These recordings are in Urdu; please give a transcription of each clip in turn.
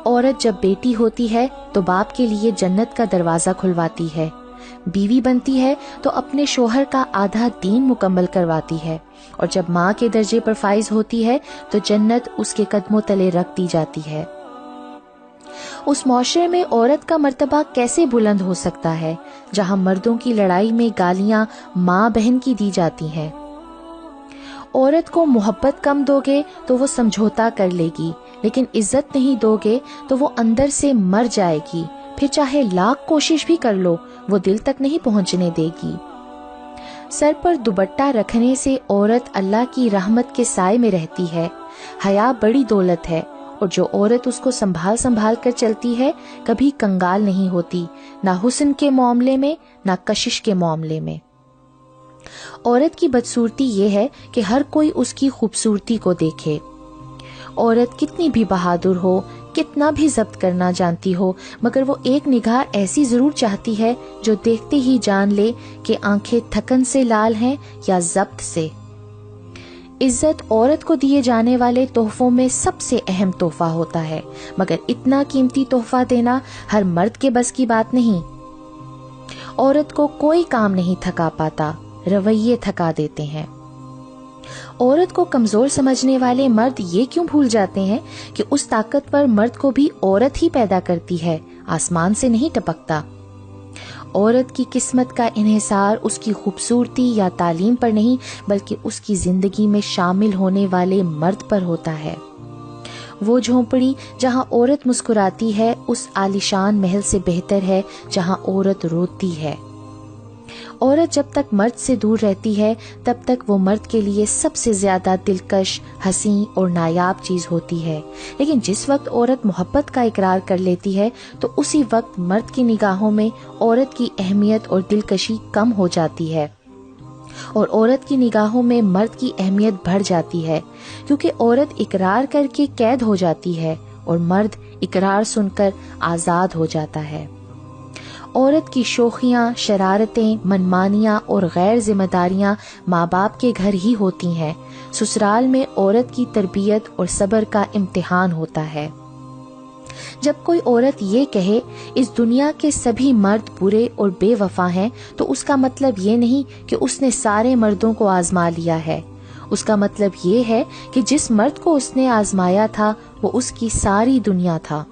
عورت جب بیٹی ہوتی ہے تو باپ کے لیے جنت کا دروازہ کھلواتی ہے، بیوی بنتی ہے تو اپنے شوہر کا آدھا دین مکمل کرواتی ہے، اور جب ماں کے درجے پر فائز ہوتی ہے تو جنت اس کے قدموں تلے رکھ دی جاتی ہے۔ اس معاشرے میں عورت کا مرتبہ کیسے بلند ہو سکتا ہے جہاں مردوں کی لڑائی میں گالیاں ماں بہن کی دی جاتی ہیں؟ عورت کو محبت کم دو گے تو وہ سمجھوتا کر لے گی، لیکن عزت نہیں دو گے تو وہ اندر سے مر جائے گی، پھر چاہے لاکھ کوشش بھی کر لو وہ دل تک نہیں پہنچنے دے گی۔ سر پر دوپٹہ رکھنے سے عورت اللہ کی رحمت کے سائے میں رہتی ہے۔ حیا بڑی دولت ہے، اور جو عورت اس کو سنبھال سنبھال کر چلتی ہے کبھی کنگال نہیں ہوتی، نہ حسن کے معاملے میں نہ کشش کے معاملے میں۔ عورت کی بدصورتی یہ ہے کہ ہر کوئی اس کی خوبصورتی کو دیکھے۔ عورت کتنی بھی بہادر ہو، کتنا بھی ضبط کرنا جانتی ہو، مگر وہ ایک نگاہ ایسی ضرور چاہتی ہے جو دیکھتے ہی جان لے کہ آنکھیں تھکن سے لال ہیں یا ضبط سے۔ عزت عورت کو دیے جانے والے تحفوں میں سب سے اہم تحفہ ہوتا ہے، مگر اتنا قیمتی تحفہ دینا ہر مرد کے بس کی بات نہیں۔ عورت کو کوئی کام نہیں تھکا پاتا، رویے تھکا دیتے ہیں۔ عورت کو کمزور سمجھنے والے مرد یہ کیوں بھول جاتے ہیں کہ اس طاقتور مرد کو بھی عورت ہی پیدا کرتی ہے، آسمان سے نہیں ٹپکتا۔ عورت کی قسمت کا انحصار اس کی خوبصورتی یا تعلیم پر نہیں بلکہ اس کی زندگی میں شامل ہونے والے مرد پر ہوتا ہے۔ وہ جھونپڑی جہاں عورت مسکراتی ہے اس عالیشان محل سے بہتر ہے جہاں عورت روتی ہے۔ عورت جب تک مرد سے دور رہتی ہے تب تک وہ مرد کے لیے سب سے زیادہ دلکش، حسین اور نایاب چیز ہوتی ہے، لیکن جس وقت عورت محبت کا اقرار کر لیتی ہے تو اسی وقت مرد کی نگاہوں میں عورت کی اہمیت اور دلکشی کم ہو جاتی ہے، اور عورت کی نگاہوں میں مرد کی اہمیت بڑھ جاتی ہے، کیونکہ عورت اقرار کر کے قید ہو جاتی ہے اور مرد اقرار سن کر آزاد ہو جاتا ہے۔ عورت کی شوخیاں، شرارتیں، منمانیاں اور غیر ذمہ داریاں ماں باپ کے گھر ہی ہوتی ہیں۔ سسرال میں عورت کی تربیت اور صبر کا امتحان ہوتا ہے۔ جب کوئی عورت یہ کہے اس دنیا کے سبھی مرد برے اور بے وفا ہیں تو اس کا مطلب یہ نہیں کہ اس نے سارے مردوں کو آزما لیا ہے، اس کا مطلب یہ ہے کہ جس مرد کو اس نے آزمایا تھا وہ اس کی ساری دنیا تھا۔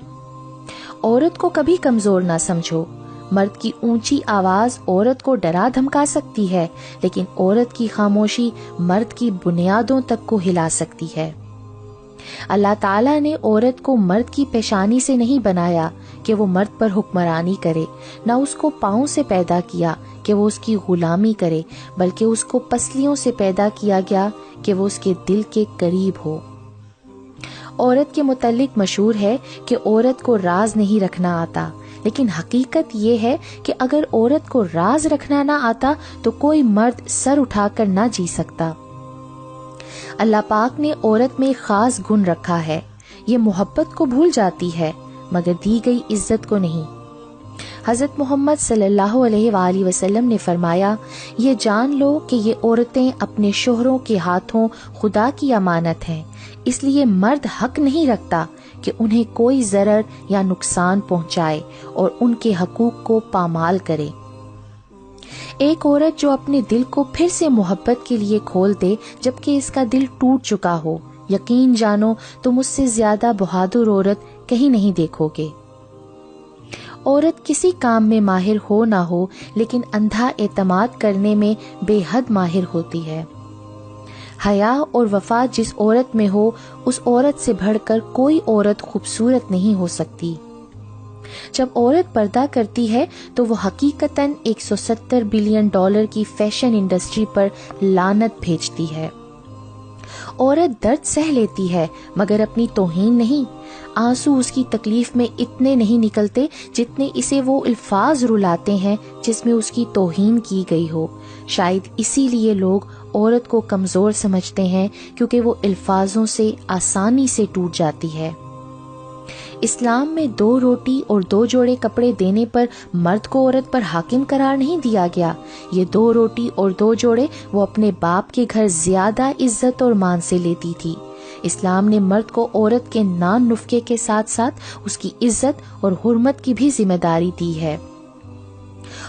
عورت کو کبھی کمزور نہ سمجھو۔ مرد کی اونچی آواز عورت کو ڈرا دھمکا سکتی ہے، لیکن عورت کی خاموشی مرد کی بنیادوں تک کو ہلا سکتی ہے۔ اللہ تعالیٰ نے عورت کو مرد کی پیشانی سے نہیں بنایا کہ وہ مرد پر حکمرانی کرے، نہ اس کو پاؤں سے پیدا کیا کہ وہ اس کی غلامی کرے، بلکہ اس کو پسلیوں سے پیدا کیا گیا کہ وہ اس کے دل کے قریب ہو۔ عورت کے متعلق مشہور ہے کہ عورت کو راز نہیں رکھنا آتا، لیکن حقیقت یہ ہے کہ اگر عورت کو راز رکھنا نہ آتا تو کوئی مرد سر اٹھا کر نہ جی سکتا۔ اللہ پاک نے عورت میں خاص گن رکھا ہے، یہ محبت کو بھول جاتی ہے مگر دی گئی عزت کو نہیں۔ حضرت محمد صلی اللہ علیہ وآلہ وسلم نے فرمایا، یہ جان لو کہ یہ عورتیں اپنے شوہروں کے ہاتھوں خدا کی امانت ہیں، اس لیے مرد حق نہیں رکھتا کہ انہیں کوئی ضرر یا نقصان پہنچائے اور ان کے حقوق کو پامال کرے۔ ایک عورت جو اپنے دل کو پھر سے محبت کے لیے کھول دے جبکہ اس کا دل ٹوٹ چکا ہو، یقین جانو تم اس سے زیادہ بہادر عورت کہیں نہیں دیکھو گے۔ عورت کسی کام میں ماہر ہو نہ ہو لیکن اندھا اعتماد کرنے میں بے حد ماہر ہوتی ہے۔ حیا اور وفا جس عورت میں ہو اس عورت سے بڑھ کر کوئی عورت خوبصورت نہیں ہو سکتی۔ جب عورت پردہ کرتی ہے تو وہ حقیقتاً $170 بلین کی فیشن انڈسٹری پر لعنت بھیجتی ہے۔ عورت درد سہ لیتی ہے مگر اپنی توہین نہیں۔ آنسو اس کی تکلیف میں اتنے نہیں نکلتے جتنے اسے وہ الفاظ رلاتے ہیں جس میں اس کی توہین کی گئی ہو۔ شاید اسی لیے لوگ عورت کو کمزور سمجھتے ہیں کیونکہ وہ الفاظوں سے آسانی سے ٹوٹ جاتی ہے۔ اسلام میں 2 روٹی اور 2 جوڑے کپڑے دینے پر مرد کو عورت پر حاکم قرار نہیں دیا گیا۔ یہ 2 روٹی اور 2 جوڑے وہ اپنے باپ کے گھر زیادہ عزت اور مان سے لیتی تھی۔ اسلام نے مرد کو عورت کے نان نفقے کے ساتھ ساتھ اس کی عزت اور حرمت کی بھی ذمہ داری دی ہے۔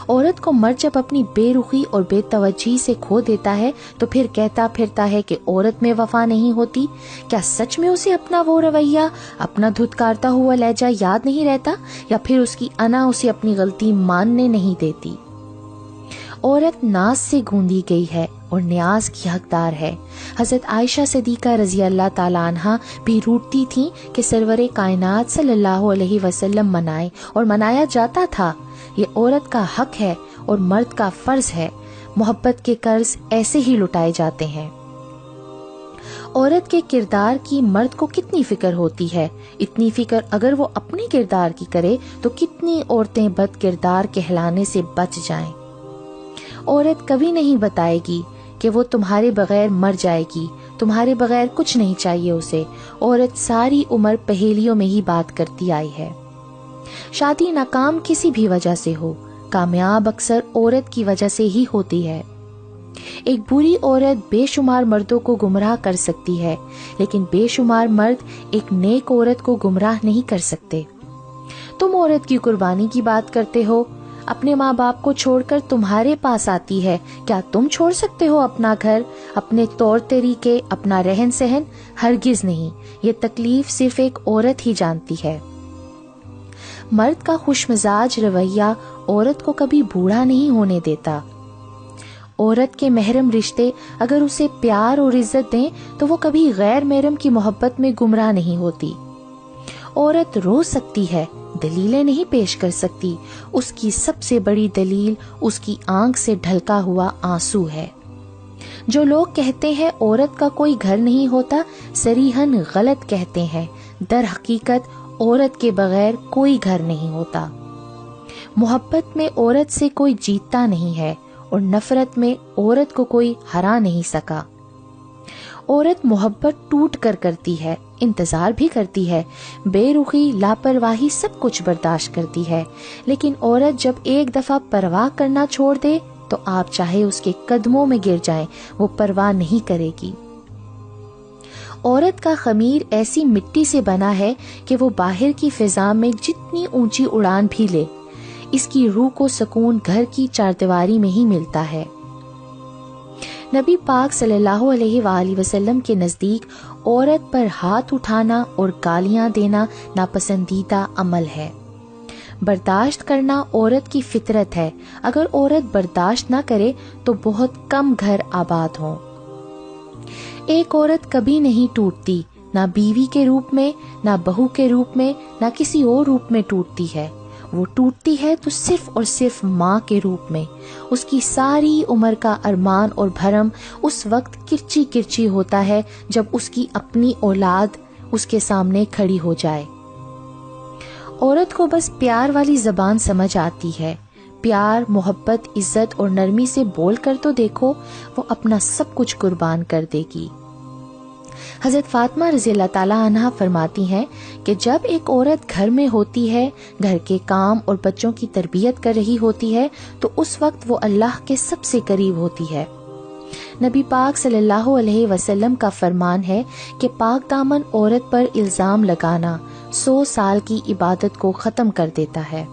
عورت کو مرد جب اپنی بے رخی اور بے توجہی سے کھو دیتا ہے تو پھر کہتا پھرتا ہے کہ عورت میں وفا نہیں ہوتی۔ کیا سچ میں اسے اپنا وہ رویہ، اپنا دھتکارتا ہوا لہجہ یاد نہیں رہتا، یا پھر اس کی انا اسے اپنی غلطی ماننے نہیں دیتی؟ عورت ناز سے گوندی گئی ہے اور نیاز کی حقدار ہے۔ حضرت عائشہ صدیقہ رضی اللہ تعالیٰ عنہا بھی روٹتی تھیں کہ سرور کائنات صلی اللہ علیہ وسلم منائے، اور منایا جاتا تھا۔ یہ عورت کا حق ہے اور مرد کا فرض ہے۔ محبت کے قرض ایسے ہی لٹائے جاتے ہیں۔ عورت کے کردار کی مرد کو کتنی فکر ہوتی ہے، اتنی فکر اگر وہ اپنے کردار کی کرے تو کتنی عورتیں بد کردار کہلانے سے بچ جائیں۔ عورت کبھی نہیں بتائے گی کہ وہ تمہارے بغیر مر جائے گی، تمہارے بغیر کچھ نہیں چاہیے اسے۔ عورت ساری عمر پہیلیوں میں ہی بات کرتی آئی ہے۔ شادی ناکام کسی بھی وجہ سے ہو، کامیاب اکثر عورت کی وجہ سے ہی ہوتی ہے۔ ایک بری عورت بے شمار مردوں کو گمراہ کر سکتی ہے، لیکن بے شمار مرد ایک نیک عورت کو گمراہ نہیں کر سکتے۔ تم عورت کی قربانی کی بات کرتے ہو، اپنے ماں باپ کو چھوڑ کر تمہارے پاس آتی ہے، کیا تم چھوڑ سکتے ہو اپنا گھر، اپنے طور طریقے، اپنا رہن سہن؟ ہرگز نہیں۔ یہ تکلیف صرف ایک عورت ہی جانتی ہے۔ مرد کا خوش مزاج رویہ عورت کو کبھی بوڑھا نہیں ہونے دیتا۔ عورت کے محرم رشتے اگر اسے پیار اور عزت دیں تو وہ کبھی غیر محرم کی محبت میں گمراہ نہیں ہوتی۔ عورت رو سکتی ہے، دلیلیں نہیں پیش کر سکتی۔ اس کی سب سے بڑی دلیل اس کی آنکھ سے ڈھلکا ہوا آنسو ہے۔ جو لوگ کہتے ہیں عورت کا کوئی گھر نہیں ہوتا، صریحاً غلط کہتے ہیں۔ در حقیقت عورت کے بغیر کوئی گھر نہیں ہوتا۔ محبت میں عورت سے کوئی جیتتا نہیں ہے، اور نفرت میں عورت کو کوئی ہرا نہیں سکا۔ عورت محبت ٹوٹ کر کرتی ہے، انتظار بھی کرتی ہے، بے رخی، لاپرواہی سب کچھ برداشت کرتی ہے، لیکن عورت جب ایک دفعہ پرواہ کرنا چھوڑ دے تو آپ چاہے اس کے قدموں میں گر جائیں، وہ پرواہ نہیں کرے گی۔ عورت کا خمیر ایسی مٹی سے بنا ہے کہ وہ باہر کی فضا میں جتنی اونچی اڑان بھی لے، اس کی روح کو سکون گھر کی چاردیواری میں ہی ملتا ہے۔ نبی پاک صلی اللہ علیہ وآلہ وسلم کے نزدیک عورت پر ہاتھ اٹھانا اور گالیاں دینا ناپسندیدہ عمل ہے۔ برداشت کرنا عورت کی فطرت ہے۔ اگر عورت برداشت نہ کرے تو بہت کم گھر آباد ہوں۔ ایک عورت کبھی نہیں ٹوٹتی، نہ بیوی کے روپ میں، نہ بہو کے روپ میں، نہ کسی اور روپ میں ٹوٹتی ہے۔ وہ ٹوٹتی ہے تو صرف اور صرف ماں کے روپ میں۔ اس کی ساری عمر کا ارمان اور بھرم اس وقت کرچی کرچی ہوتا ہے جب اس کی اپنی اولاد اس کے سامنے کھڑی ہو جائے۔ عورت کو بس پیار والی زبان سمجھ آتی ہے۔ پیار، محبت، عزت اور نرمی سے بول کر تو دیکھو، وہ اپنا سب کچھ قربان کر دے گی۔ حضرت فاطمہ رضی اللہ تعالیٰ عنہا فرماتی ہیں کہ جب ایک عورت گھر میں ہوتی ہے، گھر کے کام اور بچوں کی تربیت کر رہی ہوتی ہے، تو اس وقت وہ اللہ کے سب سے قریب ہوتی ہے۔ نبی پاک صلی اللہ علیہ وسلم کا فرمان ہے کہ پاک دامن عورت پر الزام لگانا 100 سال کی عبادت کو ختم کر دیتا ہے۔